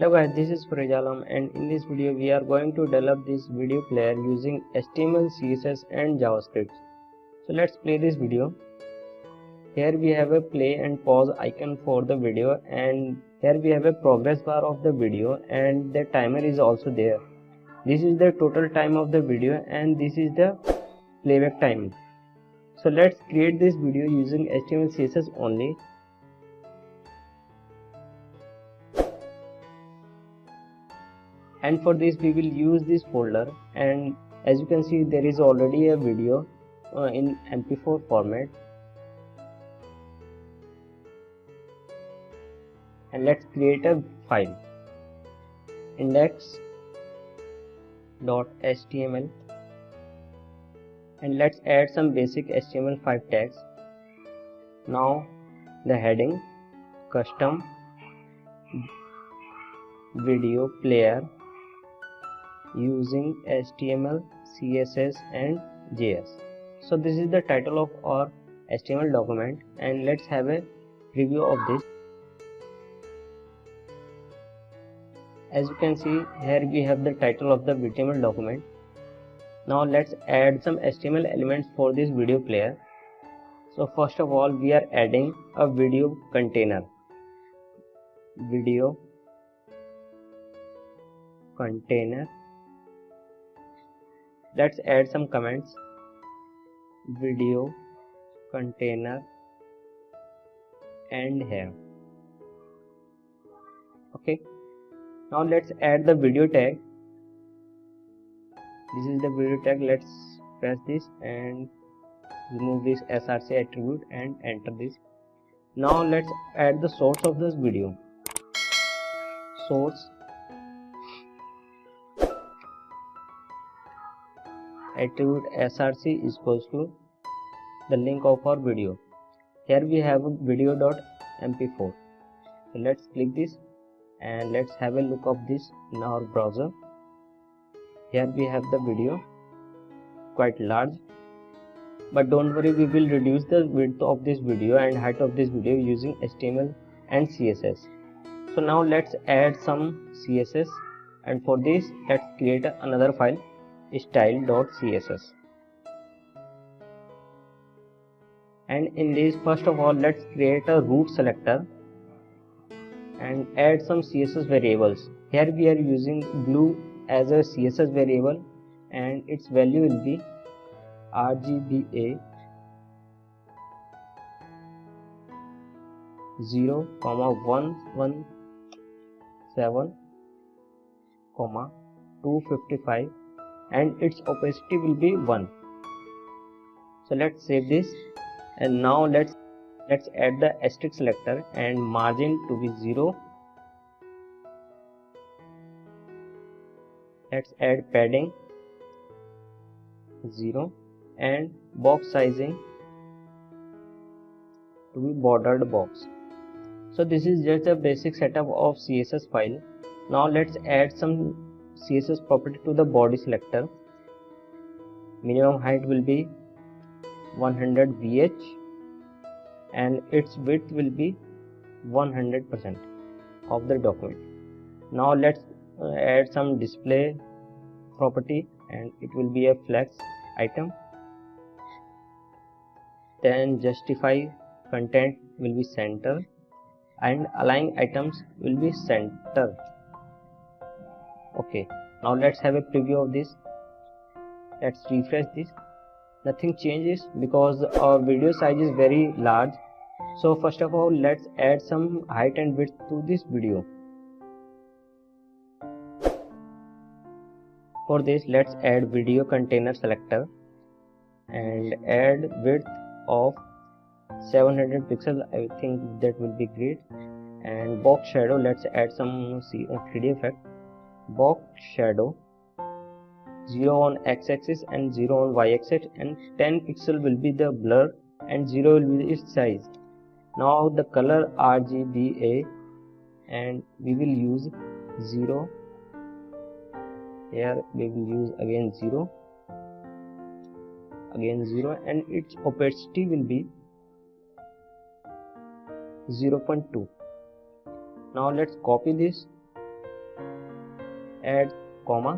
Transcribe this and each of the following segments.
Hello guys, this is 𝓓𝓸𝓷'𝓽 and in this video we are going to develop this video player using HTML, CSS and JavaScript. So let's play this video. Here we have a play and pause icon for the video, and here we have a progress bar of the video, and the timer is also there. This is the total time of the video and this is the playback time. So let's create this video using HTML, CSS only. And for this we will use this folder, and as you can see there is already a video in MP4 format. And let's create a file, index.html, and let's add some basic HTML5 tags. Now the heading custom video player using HTML, CSS and JS. So this is the title of our HTML document, and let's have a preview of this. As you can see here we have the title of the HTML document. Now let's add some HTML elements for this video player. So first of all we are adding a video container. Video container. Let's add some comments. Video container and here. Okay. Now let's add the video tag. This is the video tag. Let's press this and remove this src attribute and enter this. Now let's add the source of this video. Source attribute src is equals to the link of our video. Here we have a video.mp4. So let's click this and let's have a look of this in our browser. Here we have the video, quite large, but don't worry, we will reduce the width of this video and height of this video using HTML and CSS. So now let's add some CSS, and for this let's create another file, style.css. and in this, first of all let's create a root selector and add some CSS variables. Here we are using blue as a CSS variable, and its value will be 𝑟GBA0,117,255 and its opacity will be 1. So let's save this, and now let's add the asterisk selector and margin to be 0. Let's add padding 0 and box sizing to be bordered box. So this is just a basic setup of CSS file. Now let's add some CSS property to the body selector. Minimum height will be 100 VH and its width will be 100% of the document. Now let's add some display property, and it will be a flex item. Then justify content will be center and align items will be center. Okay, now let's have a preview of this. Let's refresh this. Nothing changes because our video size is very large. So first of all let's add some height and width to this video. For this let's add video container selector and add width of 700 pixels. I think that will be great. And box shadow, let's add some 3D effect. Box shadow 0 on x-axis and 0 on y-axis, and 10 pixel will be the blur and 0 will be its size. Now the color RGBA, and we will use 0. Here we will use again 0, and its opacity will be 0.2. Now let's copy this add comma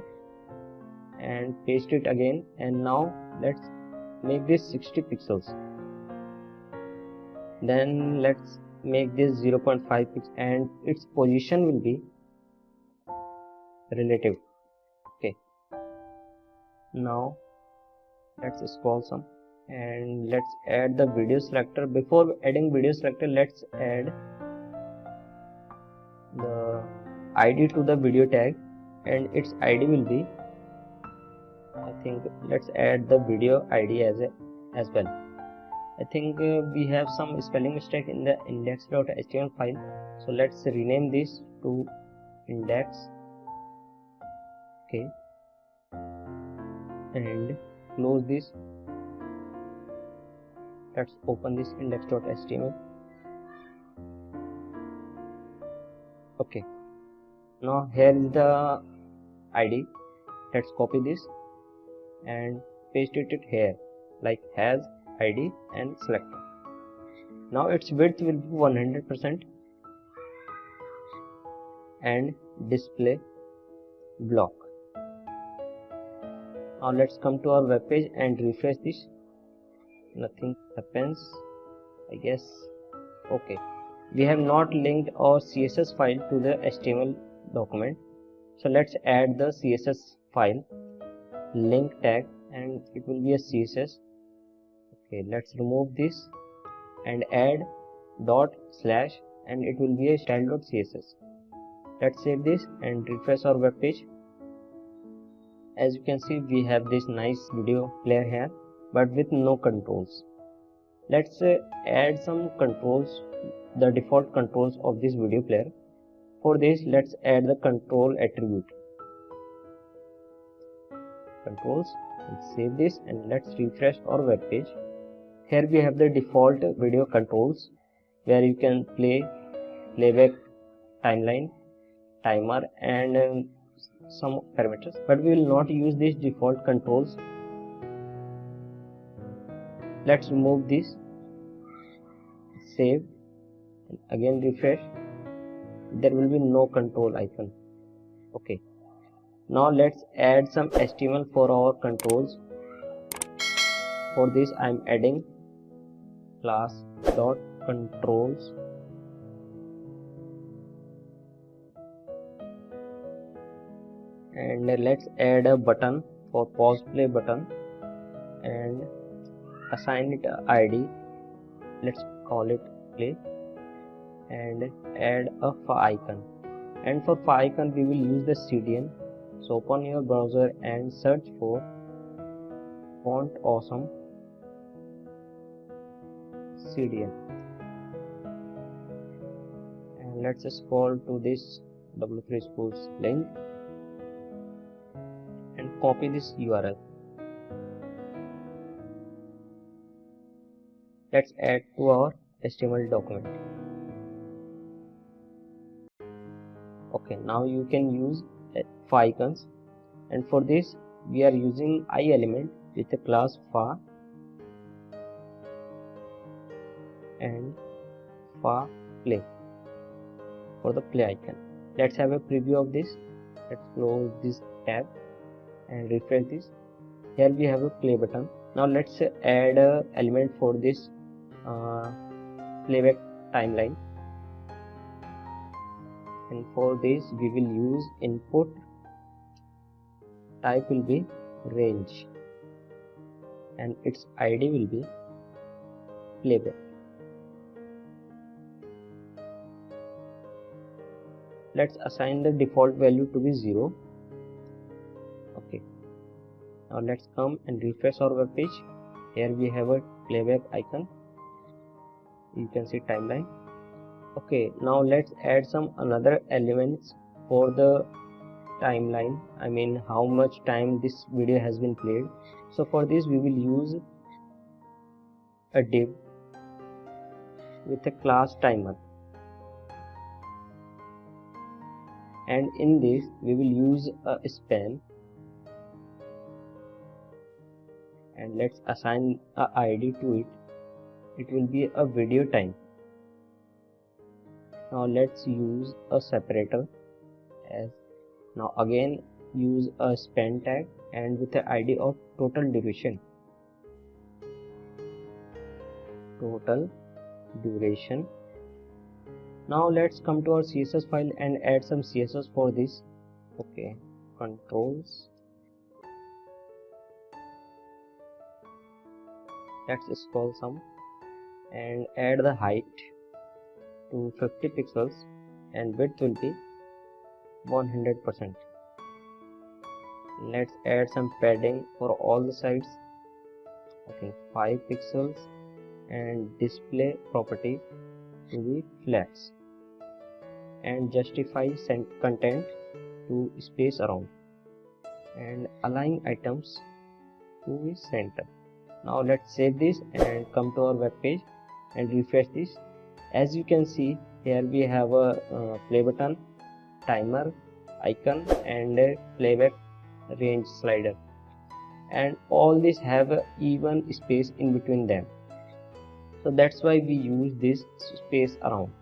and paste it again, and now let's make this 60 pixels. Then let's make this 0.5 pixels and its position will be relative. Okay, now let's scroll some and let's add the video selector. Before adding video selector, let's add the ID to the video tag, and its ID will be, I think let's add the video ID as well. I think we have some spelling mistake in the index.html file, so let's rename this to index. Okay, and close this. Let's open this index.html. Okay, now here is the ID. Let's copy this and paste it here, like has ID and selector. Now its width will be 100% and display block. Now let's come to our web page and refresh this. Nothing happens, I guess. Okay, we have not linked our CSS file to the HTML document, so let's add the CSS file link tag, and it will be a CSS. Okay, let's remove this and add // and it will be a style.css. Let's save this and refresh our web page. As you can see, we have this nice video player here, but with no controls. Let's add some controls, the default controls of this video player. For this, let's add the control attribute. Controls, and save this and let's refresh our web page. Here we have the default video controls where you can play, playback, timeline, timer, and some parameters, but we will not use these default controls. Let's remove this, save, and again refresh. There will be no control icon. Okay, now let's add some HTML for our controls. For this I am adding class.controls and let's add a button for pause play button and assign it a ID. Let's call it play and add a icon, and for icon we will use the CDN. So open your browser and search for font awesome CDN, and let's scroll to this W3 Schools link and copy this URL. Let's add to our HTML document. Okay, now you can use icons, and for this we are using I element with the class _, and play for the play icon. Let's have a preview of this. Let's close this tab and refresh this. Here we have a play button. Now let's add a element for this playback timeline, and for this we will use input. Type will be range and its ID will be playback. Let's assign the default value to be 0. Okay, now let's come and refresh our web page. Here we have a playback icon. You can see timeline. Okay, now let's add some another elements for the timeline. I mean how much time this video has been played. So for this we will use a div with a class timer, and in this we will use a span, and let's assign a ID to it. It will be a video time. Now let's use a separator as Now again use a span tag and with the ID of total duration. Now let's come to our CSS file and add some CSS for this. Okay, controls. Let's scroll some and add the height to 50 pixels and width will be 100%. Let's add some padding for all the sides. I think 5 pixels and display property to be flags and justify content to space around and align items to the center. Now let's save this and come to our web page and refresh this. As you can see here we have a play button, timer icon and a playback range slider, and all these have a even space in between them, so that's why we use this space around.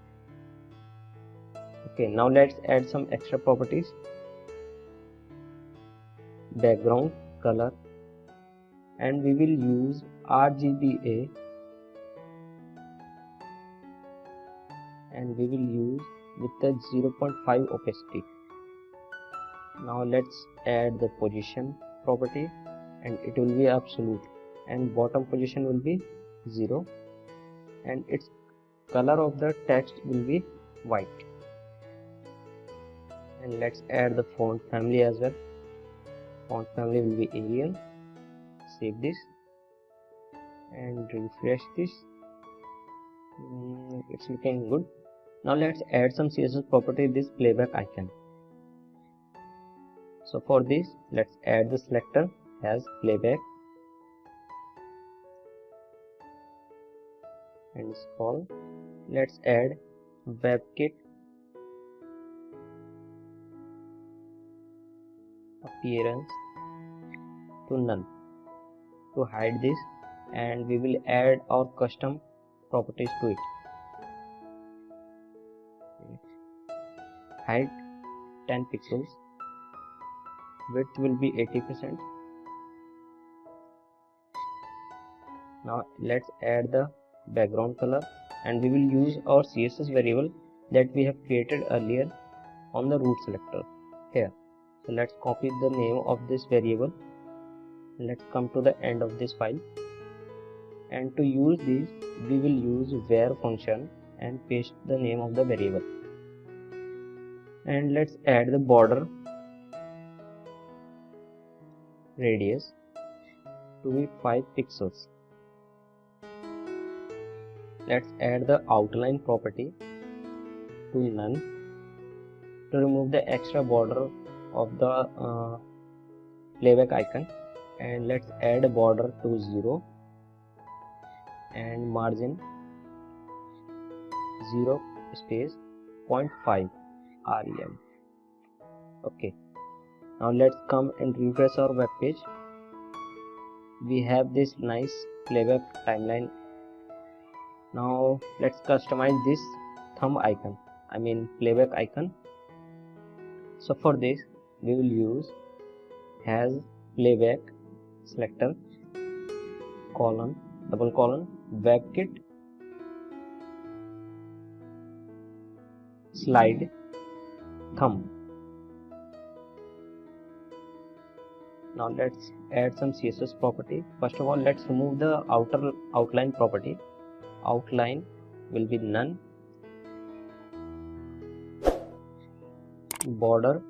Okay, now let's add some extra properties. Background color, and we will use RGBA and we will use with the 0.5 opacity. Now let's add the position property and it will be absolute and bottom position will be 0 and its color of the text will be white. And let's add the font family as well. Font family will be Arial. Save this and refresh this. It's looking good. Now let's add some CSS property, this playback icon. So for this let's add the selector as playback and scroll. Let's add WebKit appearance to none to hide this, and we will add our custom properties to it. Height 10 pixels, width will be 80%. Now let's add the background color and we will use our CSS variable that we have created earlier on the root selector here. So let's copy the name of this variable. Let's come to the end of this file, and to use this we will use var function and paste the name of the variable. And let's add the border radius to be 5 pixels. Let's add the outline property to none to remove the extra border of the playback icon, and let's add a border to 0 and margin 0 space 0.5 rem. Okay, now let's come and refresh our web page. We have this nice playback timeline. Now let's customize this thumb icon, playback icon. So for this we will use has playback selector colon double colon WebKit slide thumb. Now let's add some CSS property. First of all, let's remove the outer outline property. Outline will be none, border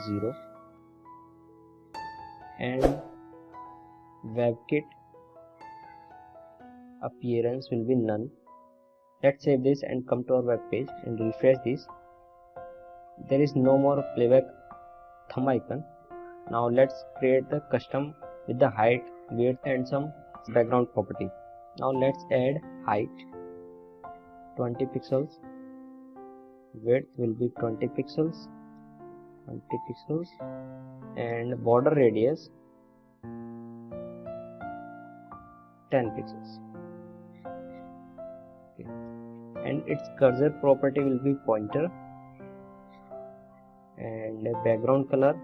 0 and WebKit appearance will be none. Let's save this and come to our web page and refresh this. There is no more playback thumb icon. Now let's create the custom with the height, width and some background property. Now let's add height 20 pixels, width will be 20 pixels, and border radius 10 pixels. Okay. And its cursor property will be pointer and the background color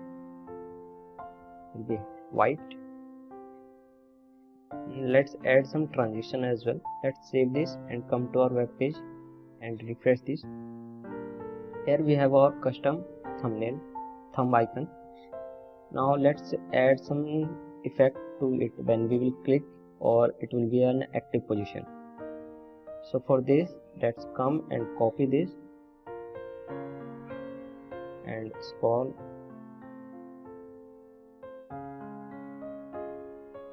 will be white. Let's add some transition as well. Let's save this and come to our web page and refresh this. Here we have our custom thumbnail, thumb icon. Now let's add some effect to it when we will click, or it will be an active position. So for this, let's come and copy this and scroll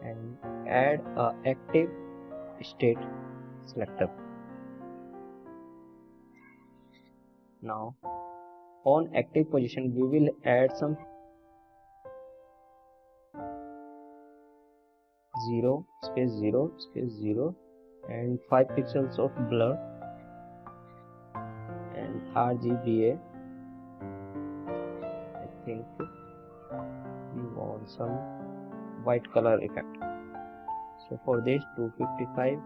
and add a active state selector. Now on active position we will add some 0 space 0 space 0 and 5 pixels of blur and RGBA. I think we want some white color effect. So for this 255,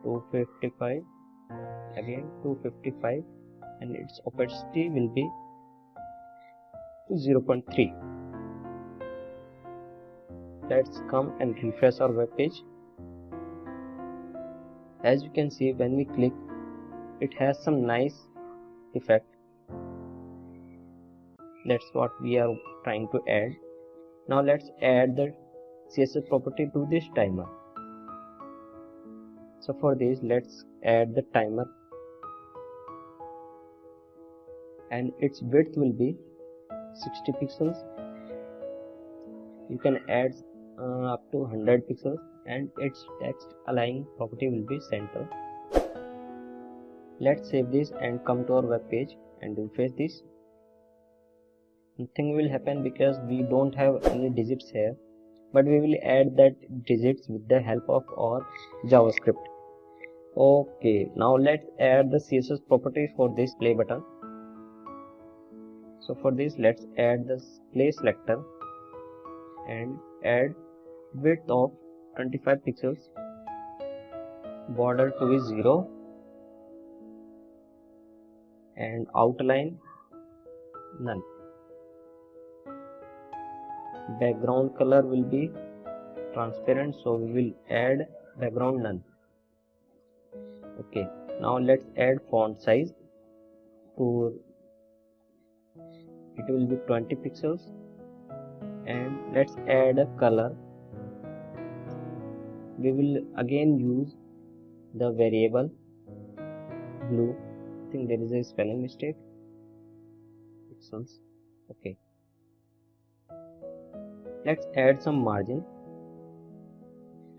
255, again 255, and its opacity will be 0.3. Let's come and refresh our web page. As you can see, when we click, it has some nice effect. That's what we are trying to add. Now let's add the CSS property to this timer. So for this, let's add the timer, and its width will be 60 pixels. You can add up to 100 pixels, and its text align property will be center. Let's save this and come to our web page and refresh this. Nothing will happen because we don't have any digits here, but we will add that digits with the help of our JavaScript. Okay, now let's add the CSS property for this play button. So for this, let's add the play selector and add width of 25 pixels, border to be 0, and outline none. Background color will be transparent, so we will add background none. Okay, now let's add font size to, it will be 20 pixels, and let's add a color. We will again use the variable blue. I think there is a spelling mistake. Pixels. Okay. Let's add some margin,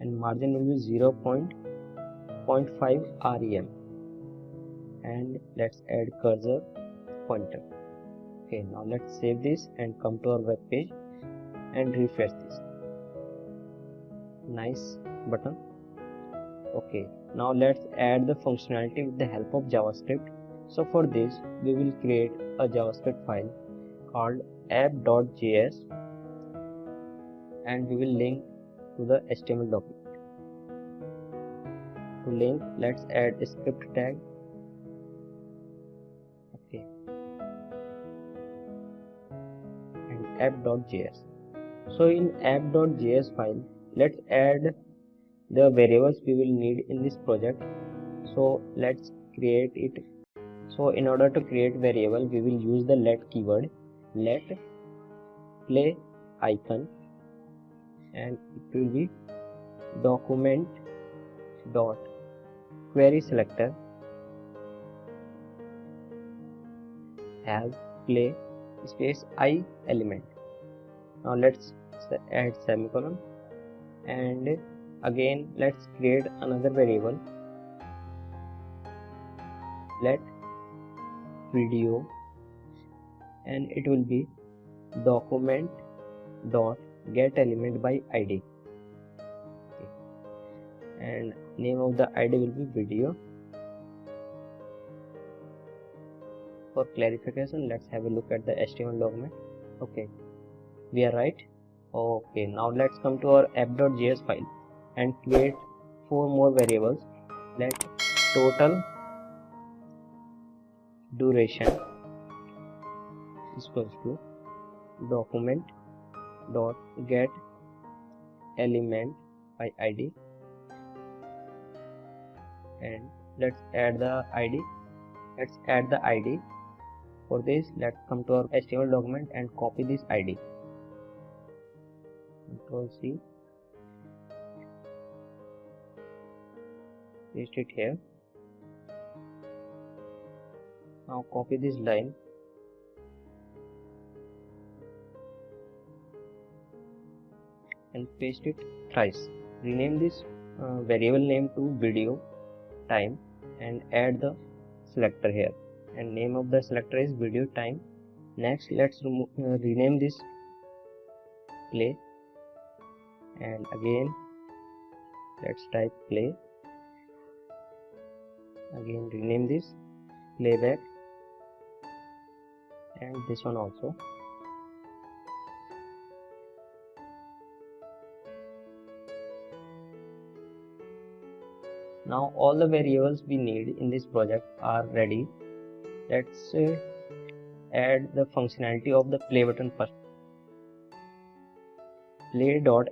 and margin will be 0.5 rem, and let's add cursor pointer. Okay, now let's save this and come to our web page and refresh this. Nice button. Okay, now let's add the functionality with the help of JavaScript. So for this, we will create a JavaScript file called app.js, and we will link to the HTML document. To link, let's add a script tag. Okay, and app.js. So in app.js file, let's add the variables we will need in this project. So let's create it. So in order to create variable, we will use the let keyword, let play icon, and it will be document dot query selector has play space I element. Now let's add semicolon, and again let's create another variable, let video, and it will be document dot get element by id. Okay. And name of the id will be video. For clarification, let's have a look at the HTML document. Okay, we are right. Okay, now let's come to our app.js file and create 4 more variables. Let total duration equals to document dot get element by id, and let's add the id. For this, let's come to our HTML document and copy this id. Ctrl C, paste it here. Now copy this line and paste it thrice. Rename this variable name to video time and add the selector here, and name of the selector is video time. Next, let's rename this play, and again let's type play. Again rename this playback, and this one also. Now all the variables we need in this project are ready. Let's add the functionality of the play button first. Play dot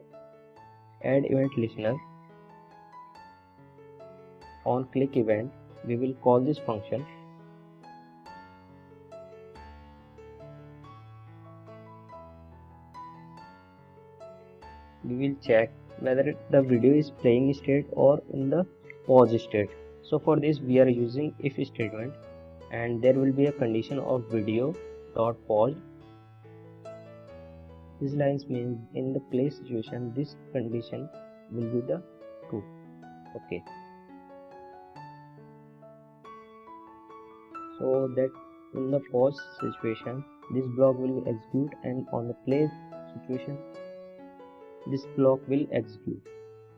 add event listener. On click event, we will call this function. We will check whether the video is playing state or in the pause state. So for this we are using if statement, and there will be a condition of video dot paused. These lines means in the play situation this condition will be the true. Okay, so that in the pause situation this block will execute, and on the play situation this block will execute.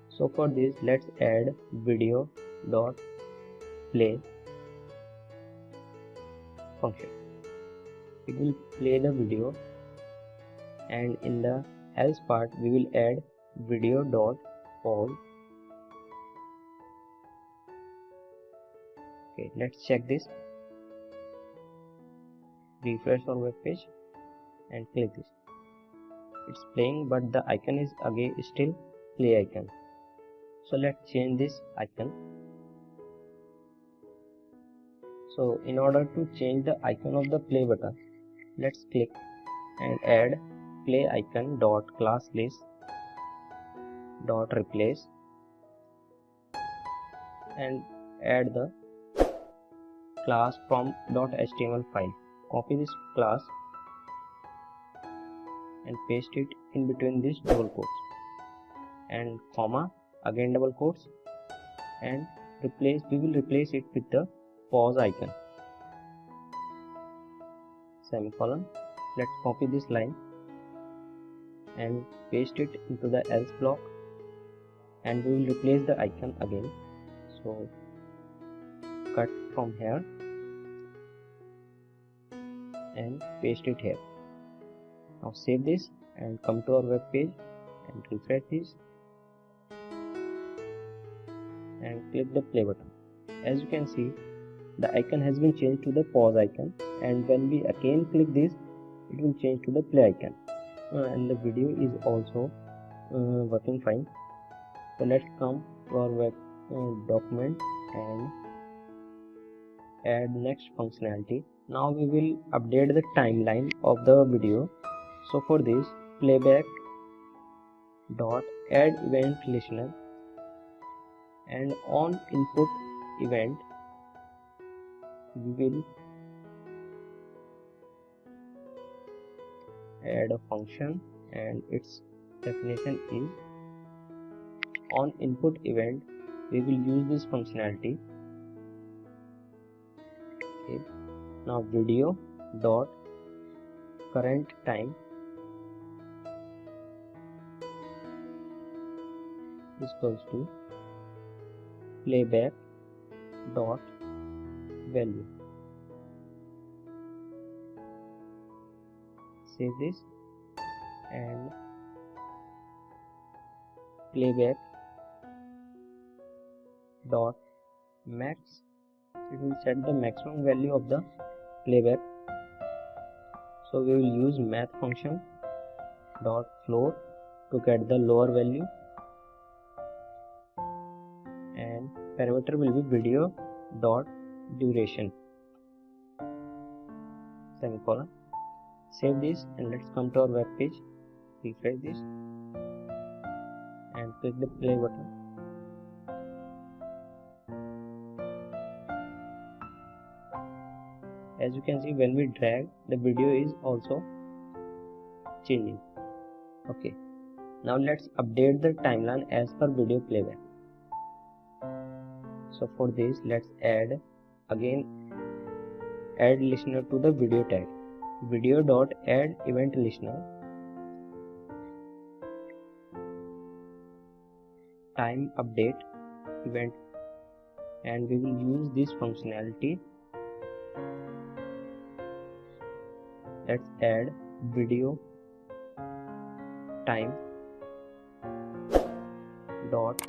So for this, let's add video dot play function. It will play the video, and in the else part we will add video dot pause. Okay, let's check this. Refresh our web page and click this. It's playing, but the icon is again still play icon. So let's change this icon. So in order to change the icon of the play button, let's click and add play icon dot class list dot replace, and add the class from .html5. Copy this class and paste it in between these double quotes and comma, again double quotes, and we will replace it with the pause icon, semicolon. Let's copy this line and paste it into the else block, and we will replace the icon again. So cut from here and paste it here. Now save this and come to our web page and refresh this and click the play button. As you can see, the icon has been changed to the pause icon, and when we again click this, it will change to the play icon, and the video is also working fine. So let's come to our web document and add next functionality. Now we will update the timeline of the video. So for this, playback dot add event listener, and on input event we will add a function, and its definition is on input event we will use this functionality. Okay. Now video dot current time is equals to playback dot value. Save this and playback dot max. It will set the maximum value of the playback. So we will use math function dot floor to get the lower value, and parameter will be video dot duration semicolon. Save this and let's come to our web page. Refresh this and click the play button. As you can see, when we drag, the video is also changing. Okay, now let's update the timeline as per video playback. So for this, let's add listener to the video tag. Video dot add event listener, time update event, and we will use this functionality. Let's add video time dot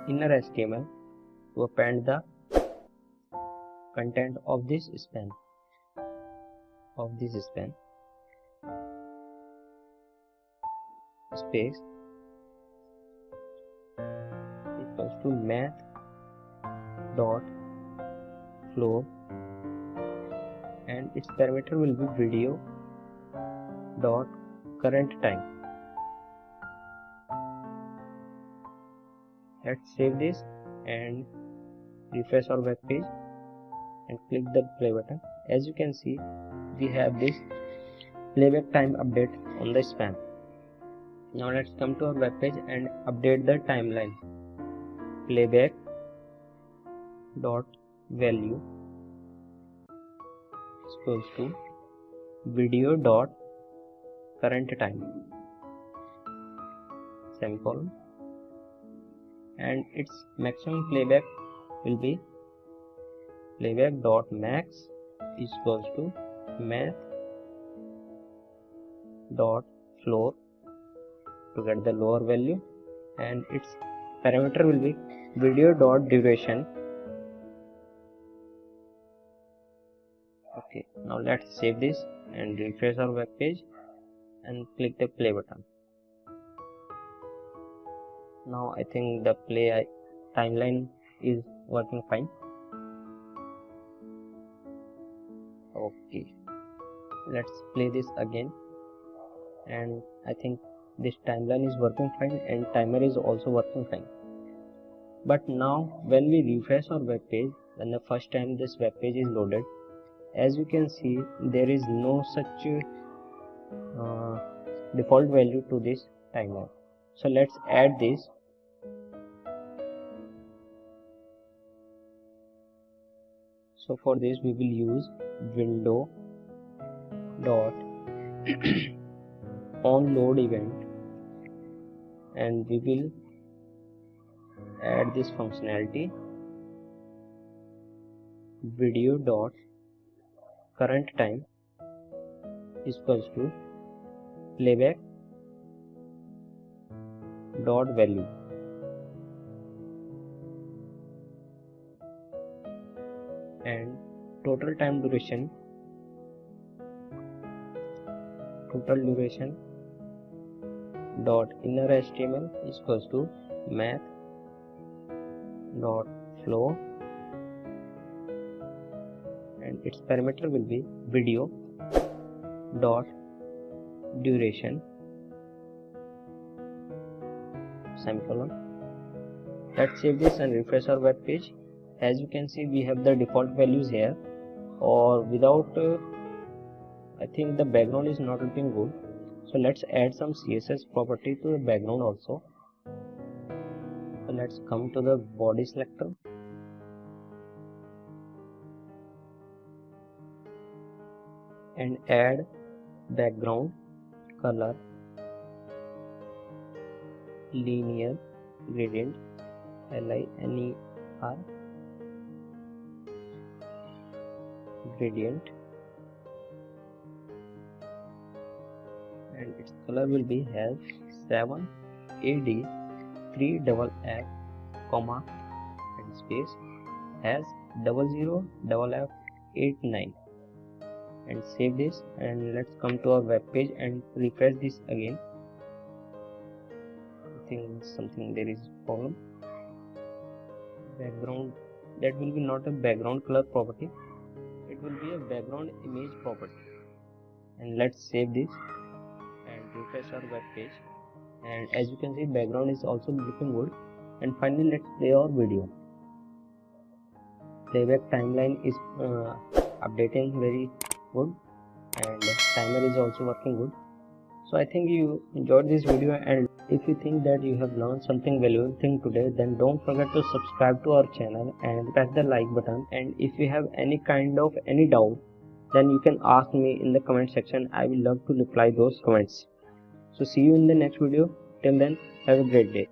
inner HTML to append the content of this span space equals to math dot floor, and its parameter will be video dot current time. Let's save this and refresh our web page and click the play button. As you can see, we have this playback time update on the span. Now let's come to our web page and update the timeline. Playback dot value equals to video dot current time semicolon, and its maximum playback will be playback dot max equals to math dot floor to get the lower value, and its parameter will be video dot duration. Okay, now let's save this and refresh our web page and click the play button. Now I think the play timeline is working fine. Okay, let's play this again, and I think this timeline is working fine and timer is also working fine. But now when we refresh our web page, when the first time this web page is loaded, as you can see, there is no such default value to this timeline. So let's add this. So for this we will use window dot onload event, and we will add this functionality video dot current time equals to playback dot value, and total duration dot inner HTML equals to math dot flow, and its parameter will be video dot duration semicolon. Let's save this and refresh our web page. As you can see, we have the default values here, or without I think the background is not looking good, so let's add some CSS property to the background also. So let's come to the body selector and add background color linear gradient LINER gradient, and its color will be has 7 AD 3FF comma and space has 00FF89. and save this, and let's come to our web page and refresh this again. I think there is problem. Background, that will be not a background color property, it will be a background image property. And let's save this and refresh our web page, and as you can see, background is also looking good. And finally, let's play our video. Playback timeline is updating very good, and timer is also working good. So I think you enjoyed this video, and if you think that you have learned something valuable thing today, then don't forget to subscribe to our channel and press the like button. And if you have any doubt, then you can ask me in the comment section. I will love to reply those comments. So see you in the next video. Till then, have a great day.